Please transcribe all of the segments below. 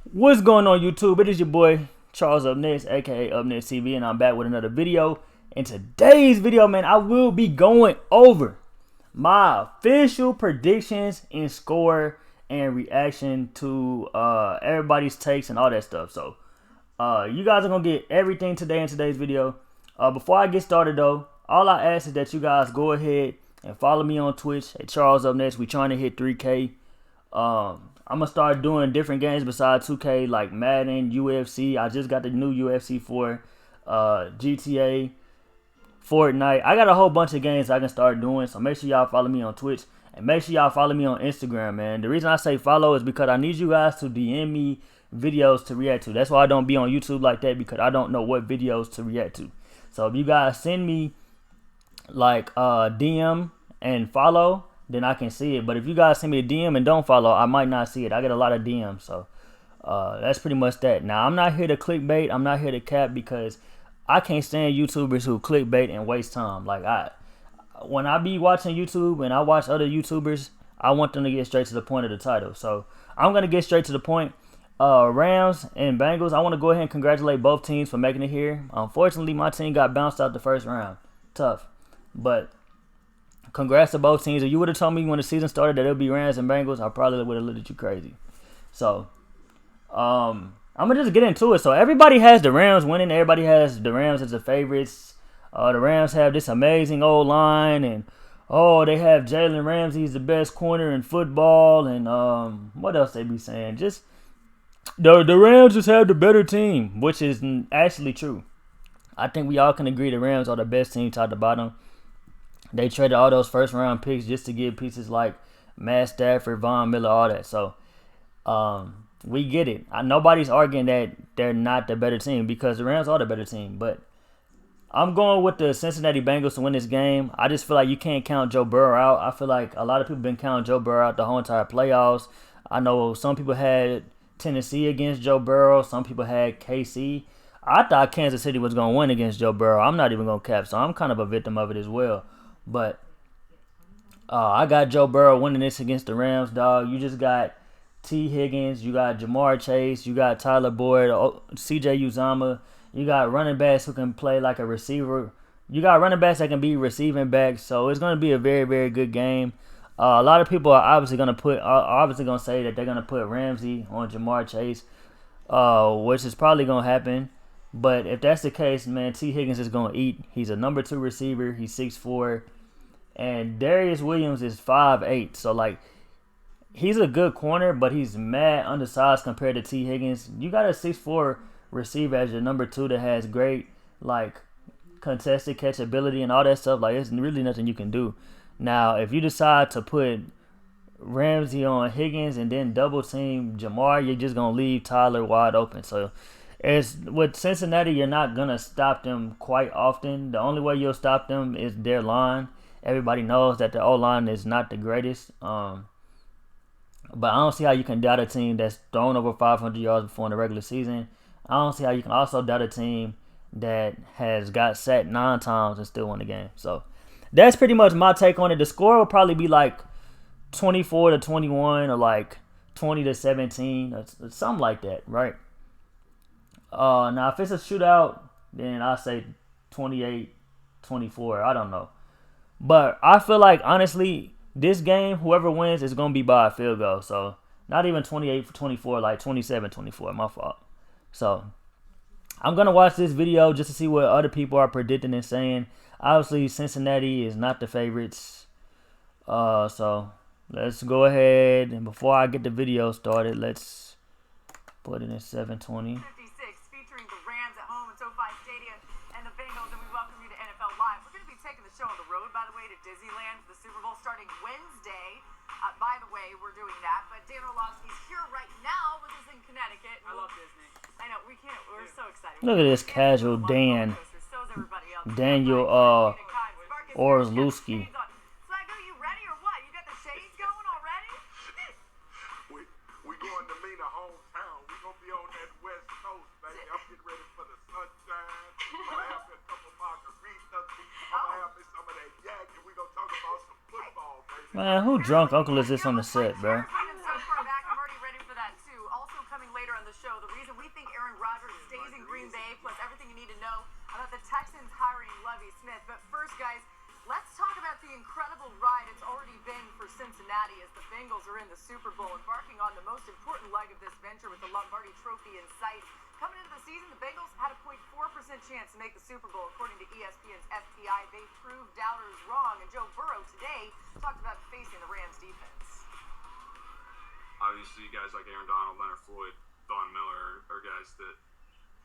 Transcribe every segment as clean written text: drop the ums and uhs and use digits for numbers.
What's going on, YouTube? It is your boy Charles Up Next, aka Up Next TV, and I'm back with another video. In today's video, man, I will be going over my official predictions and score and reaction to everybody's takes and all that stuff. So you guys are gonna get everything today in today's video. Before I get started though, all I ask is that you guys go ahead and follow me on Twitch at Charles Up Next. We trying to hit 3K. I'm gonna start doing different games besides 2K, like Madden, UFC. I just got the new UFC 4, GTA, Fortnite. I got a whole bunch of games I can start doing, so make sure y'all follow me on Twitch and make sure y'all follow me on Instagram, man. The reason I say follow is because I need you guys to DM me videos to react to. That's why I don't be on YouTube like that, because I don't know what videos to react to. So if you guys send me like DM and follow, then I can see it. But if you guys send me a DM and don't follow, I might not see it. I get a lot of DMs, so that's pretty much that. Now, I'm not here to clickbait. I'm not here to cap, because I can't stand YouTubers who clickbait and waste time. Like, when I be watching YouTube and I watch other YouTubers, I want them to get straight to the point of the title. So I'm gonna get straight to the point. Rams and Bengals, I want to go ahead and congratulate both teams for making it here. Unfortunately, my team got bounced out the first round. Tough, but congrats to both teams. If you would have told me when the season started that it would be Rams and Bengals, I probably would have looked at you crazy. So, I'm going to just get into it. So, everybody has the Rams winning. Everybody has the Rams as the favorites. The Rams have this amazing old line. And, they have Jalen Ramsey's the best corner in football. And, what else they be saying? Just, the Rams just have the better team, which is actually true. I think we all can agree the Rams are the best team top to bottom. They traded all those first round picks just to get pieces like Matt Stafford, Von Miller, all that. So we get it. Nobody's arguing that they're not the better team, because the Rams are the better team. But I'm going with the Cincinnati Bengals to win this game. I just feel like you can't count Joe Burrow out. I feel like a lot of people been counting Joe Burrow out the whole entire playoffs. I know some people had Tennessee against Joe Burrow. Some people had KC. I thought Kansas City was going to win against Joe Burrow. I'm not even going to cap, so I'm kind of a victim of it as well. But I got Joe Burrow winning this against the Rams, dog. You just got T. Higgins, you got Jamar Chase, you got Tyler Boyd, C.J. Uzomah. You got running backs who can play like a receiver. You got running backs that can be receiving backs. So it's going to be a very, very good game. A lot of people are obviously going to say that they're going to put Ramsey on Jamar Chase, which is probably going to happen. But if that's the case, man, T. Higgins is going to eat. He's a number 2 receiver. He's 6'4". And Darius Williams is 5'8". So, like, he's a good corner, but he's mad undersized compared to T. Higgins. You got a 6'4" receiver as your number 2 that has great, like, contested catchability and all that stuff. Like, it's really nothing you can do. Now, if you decide to put Ramsey on Higgins and then double team Jamar, you're just going to leave Tyler wide open. So, with Cincinnati, you're not going to stop them quite often. The only way you'll stop them is their line. Everybody knows that the O-line is not the greatest. But I don't see how you can doubt a team that's thrown over 500 yards before in the regular season. I don't see how you can also doubt a team that has got sacked 9 times and still won the game. So that's pretty much my take on it. The score will probably be like 24-21 or like 20-17 or something like that, right? Now, if it's a shootout, then I say 28-24. I don't know. But I feel like, honestly, this game, whoever wins is going to be by a field goal. So, not even 28-24, like 27-24. My fault. So, I'm going to watch this video just to see what other people are predicting and saying. Obviously, Cincinnati is not the favorites. So, let's go ahead. And before I get the video started, let's put it in 720. On the road, by the way, to Disneyland for the Super Bowl starting Wednesday. By the way, we're doing that, but Dan Orlovsky's here right now with us in Connecticut. I love Disney. I know, we can't, we're so excited. Look at this casual Dan. Daniel Orlovsky. Flacco, you ready or what? You got the shades going already? we going to Lena hometown. We gonna be on that West Coast, baby. I'm getting ready for the sunshine. I'm gonna have a couple margaritas. I'm gonna have some of that yak, and we gonna talk about some football, baby. Man, who drunk uncle is this on the set, bro? So far back, I'm already ready for that too. Also coming later on the show. The reason we think Aaron Rodgers stays in Green Bay, plus everything you need to know about the Texans hiring Lovie Smith. But first, guys, let's talk about the incredible ride it's already been for Cincinnati as the Bengals are in the Super Bowl, embarking on the most important leg of this venture with the Lombardi Trophy in sight. Coming into the season, the Bengals had a 0.4% chance to make the Super Bowl, according to ESPN's FPI. They proved doubters wrong, and Joe Burrow today talked about facing the Rams defense. Obviously, guys like Aaron Donald, Leonard Floyd, Von Miller are guys that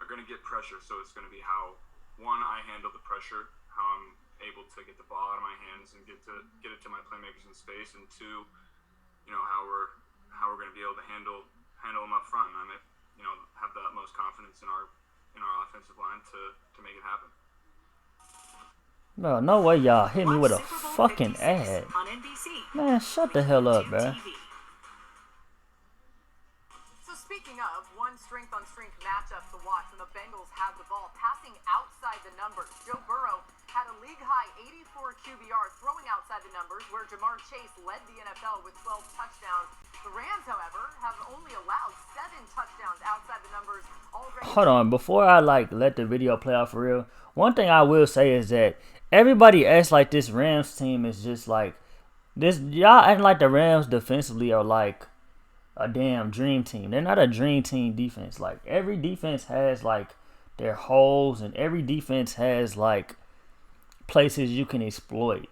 are going to get pressure, so it's going to be how, one, I handle the pressure, how I'm able to get the ball out of my hands and get it to my playmakers in space, and two, how we're going to be able to handle them up front. And I have the utmost confidence in our offensive line to make it happen. Bro, no way y'all hit me with a fucking ad. Man, shut the hell up, bro. So speaking of one strength-on-strength matchup to watch when the Bengals have the ball, passing outside the numbers. Joe Burrow had a league-high 84 QBR throwing outside the numbers, where Jamar Chase led the NFL with 12 touchdowns. The Rams, however, have only allowed 7 touchdowns outside the numbers already. Hold on, before I let the video play out for real, one thing I will say is that everybody acts like this Rams team is just like this. Y'all acting like the Rams defensively are like a damn dream team. They're not a dream team defense. Like, every defense has like their holes, and every defense has like places you can exploit,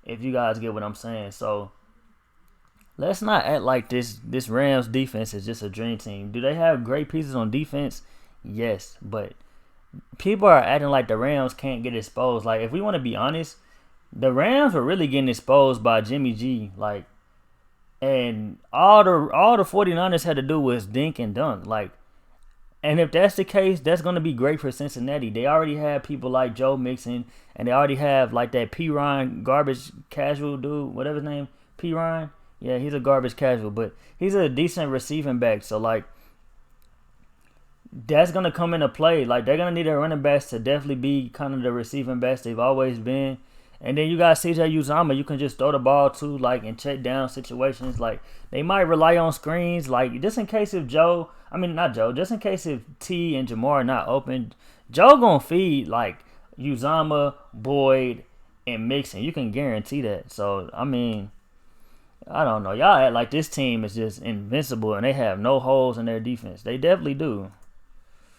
if you guys get what I'm saying. So let's not act like this Rams defense is just a dream team. Do they have great pieces on defense? Yes, but people are acting like the Rams can't get exposed. Like, if we want to be honest, the Rams were really getting exposed by Jimmy G. Like, and all the 49ers had to do was dink and dunk. Like, and if that's the case, that's going to be great for Cincinnati. They already have people like Joe Mixon, and they already have like that P. Ryan garbage casual dude, whatever his name, P. Ryan. Yeah, he's a garbage casual, but he's a decent receiving back. So, like, that's going to come into play. Like, they're going to need their running backs to definitely be kind of the receiving backs they've always been. And then you got CJ Uzomah. You can just throw the ball to, like, in check down situations. Like, they might rely on screens. Like, just in case if just in case if T and Jamar are not open, Joe going to feed, like, Uzomah, Boyd, and Mixon. You can guarantee that. So, I mean, I don't know. Y'all act like this team is just invincible and they have no holes in their defense. They definitely do.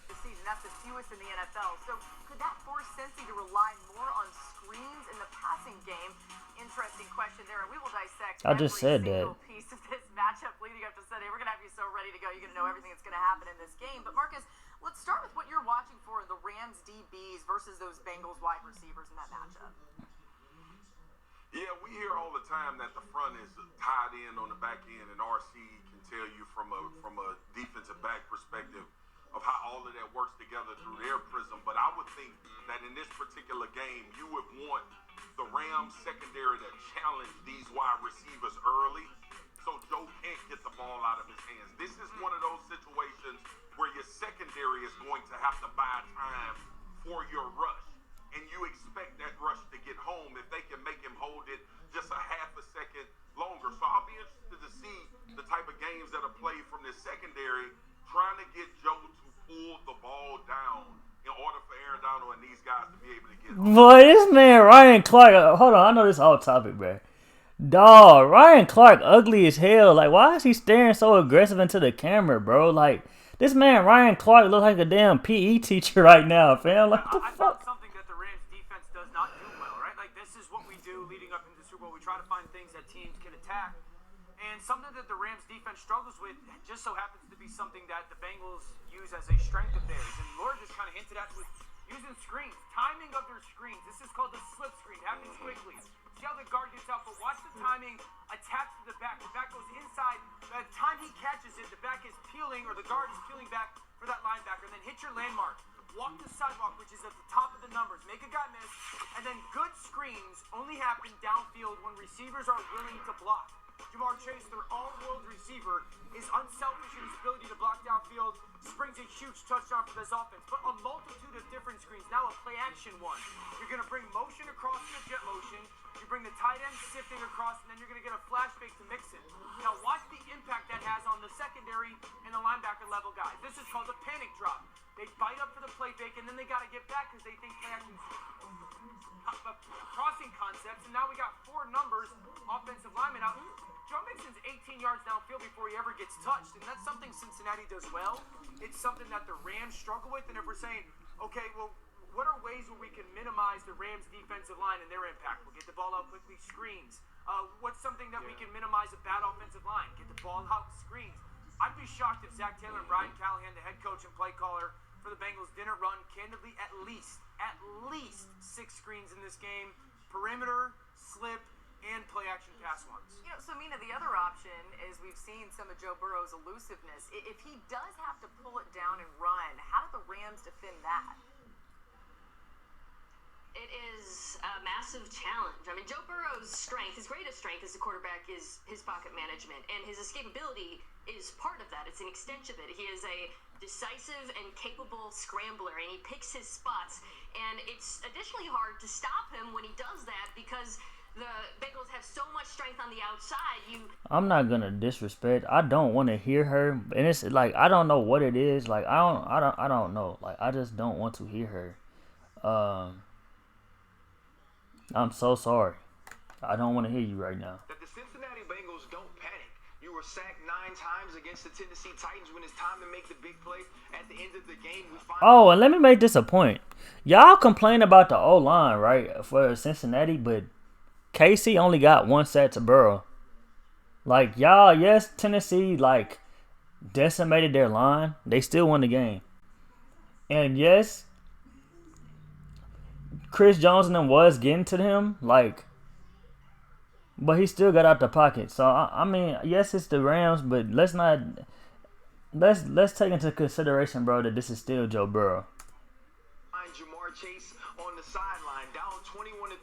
This season, that's the fewest in the NFL. So could that force Cincy to rely more on screens in the passing game? Interesting question there, and we will dissect I just said that. every single piece of this matchup leading up to Sunday. We're going to have you so ready to go. You're going to know everything that's going to happen in this game. But Marcus, let's start with what you're watching for in the Rams DBs versus those Bengals wide receivers in that matchup. Yeah, we hear all the time that the front is tied in on the back end, and RC can tell you from a defensive back perspective of how all of that works together through their prism. But I would think that in this particular game, you would want the Rams secondary to challenge these wide receivers early, so Joe can't get the ball out of his hands. This is one of those situations where your secondary is going to have to buy time for your rush. And you expect that rush to get home if they can make him hold it just a half a second longer. So I'll be interested to see the type of games that are played from this secondary, trying to get Joe to pull the ball down in order for Aaron Donald and these guys to be able to get home. Boy, this man, Ryan Clark, hold on, I know this off topic, bro. Dawg, Ryan Clark ugly as hell. Like, why is he staring so aggressive into the camera, bro? Like, this man, Ryan Clark, looks like a damn PE teacher right now, fam. Like, what the fuck? Try to find things that teams can attack. And something that the Rams defense struggles with just so happens to be something that the Bengals use as a strength of theirs. And Laura just kind of hinted at with using screens, timing of their screens. This is called the slip screen. It happens quickly. See how the guard gets out, but watch the timing attached to the back. The back goes inside. By the time he catches it, the back is peeling, or the guard is peeling back for that linebacker. Then hit your landmark. Walk the sidewalk, which is at the top of the numbers. Make a guy miss. And then good screens only happen downfield when receivers are willing to block. Jamar Chase, their all-world receiver, is unselfish in his ability to block downfield, springs a huge touchdown for this offense. But a multitude of different screens. Now a play-action one. You're going to bring motion across in a jet motion. You bring the tight end sifting across, and then you're going to get a flash fake to mix it. Now watch the impact that has on the secondary and the linebacker level guys. This is called a panic drop. They bite up for the play fake, and then they got to get back because they think play-action crossing concepts, and now we got 4 numbers offensive linemen out. Joe Mixon's 18 yards downfield before he ever gets touched, and that's something Cincinnati does well. It's something that the Rams struggle with, and if we're saying, okay, well, what are ways where we can minimize the Rams' defensive line and their impact? We'll get the ball out quickly, screens. What's something that we can minimize a bad offensive line? Get the ball out, screens. I'd be shocked if Zach Taylor and Brian Callahan, the head coach and play caller for the Bengals, didn't run candidly at least 6 screens in this game. Perimeter, slip, and play-action pass ones. You know, so Mina, the other option is we've seen some of Joe Burrow's elusiveness. If he does have to pull it down and run, how do the Rams defend that? It is a massive challenge. I mean, Joe Burrow's strength, his greatest strength as a quarterback is his pocket management, and his escapability is part of that. It's an extension of it. He is a decisive and capable scrambler, and he picks his spots, and it's additionally hard to stop him when he does that because the Bengals have so much strength on the outside. I'm not gonna disrespect. I don't want to hear her, and it's like I don't know what it is. Like I don't know. Like I just don't want to hear her. I'm so sorry. I don't want to hear you right now. That the Cincinnati Bengals don't panic. You were sacked 9 times against the Tennessee Titans when it's time to make the big play. At the end of the game, we find. Oh, and let me make this a point. Y'all complain about the O-line, right, for Cincinnati, but Casey only got 1 sack to Burrow. Like, y'all, yes, Tennessee, like, decimated their line. They still won the game. And, yes, Chris Jones and them was getting to him, like, but he still got out the pocket. So, I mean, yes, it's the Rams, but let's take into consideration, bro, that this is still Joe Burrow. Jamar Chase on the sideline, down 21-3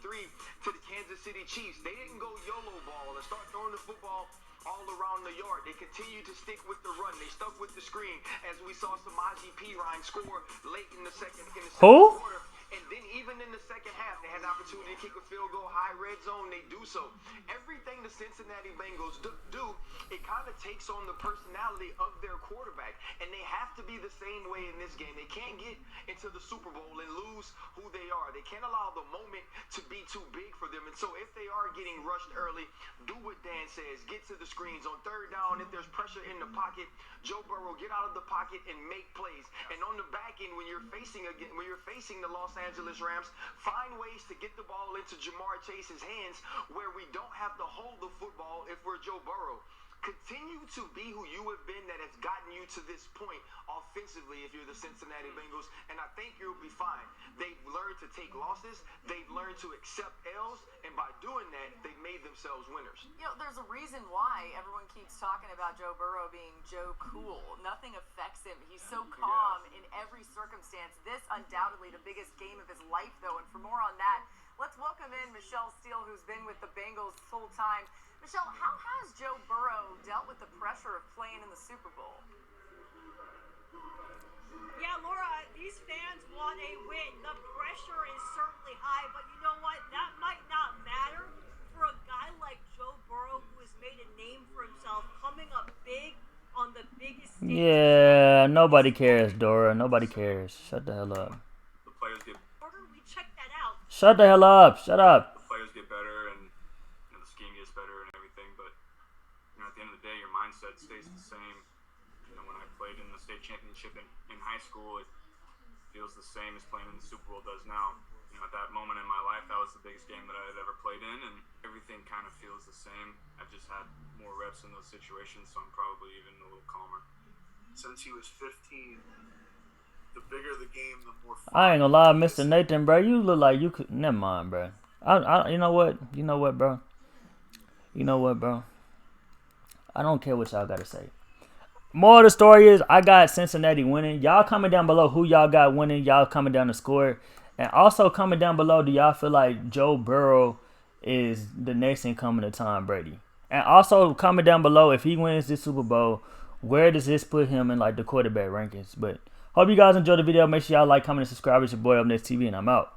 to the Kansas City Chiefs. They didn't go YOLO ball and start throwing the football all around the yard. They continued to stick with the run. They stuck with the screen as we saw Samaje Perine score late in the second Who? quarter. And then even in the second half, they had an opportunity to kick a field goal, high red zone. They do so. Everything the Cincinnati Bengals do, it kind of takes on the personality of their quarterback. And they have to be the same way in this game. They can't get into the Super Bowl and lose who they are. They can't allow the moment to be too big for them. And so if they are getting rushed early, do what Dan says. Get to the screens. On 3rd down, if there's pressure in the pocket, Joe Burrow, get out of the pocket and make plays. And on the back end, when you're facing the Los Angeles Rams, find ways to get the ball into Jamar Chase's hands where we don't have to hold the football if we're Joe Burrow. Continue to be who you have been that has gotten you to this point offensively if you're the Cincinnati Bengals, and I think you'll be fine. They've learned to take losses. They've learned to accept L's, and by doing that, they've made themselves winners. You know, there's a reason why everyone keeps talking about Joe Burrow being Joe Cool. Nothing affects him. He's so calm in every circumstance. This undoubtedly the biggest game of his life, though, and for more on that, let's welcome in Michelle Steele, who's been with the Bengals full time. Michelle, how has Joe Burrow dealt with the pressure of playing in the Super Bowl? Yeah, Laura, these fans want a win. The pressure is certainly high, but you know what? That might not matter for a guy like Joe Burrow who has made a name for himself, coming up big on the biggest stage. Yeah, nobody cares, Dora. Nobody cares. Shut the hell up. The players get We checked that out. Shut the hell up. Shut up. the players get better and the scheme gets better and everything, but at the end of the day, your mindset stays the same. When I played in the state championship in high school, it feels the same as playing in the Super Bowl does now. At that moment in my life, that was the biggest game that I had ever played in, and everything kind of feels the same. I've just had more reps in those situations, so I'm probably even a little calmer. Since he was 15, the bigger the game, the more fun. I ain't gonna lie, Mr. Nathan, bro. You look like you could. Never mind, bro. You know what? You know what, bro? You know what, bro? I don't care what y'all gotta say. More of the story is I got Cincinnati winning. Y'all comment down below who y'all got winning. Y'all comment down the score. And also comment down below, do y'all feel like Joe Burrow is the next in coming to Tom Brady? And also comment down below if he wins this Super Bowl, where does this put him in like the quarterback rankings? But hope you guys enjoyed the video. Make sure y'all like, comment, and subscribe. It's your boy Up Next TV, and I'm out.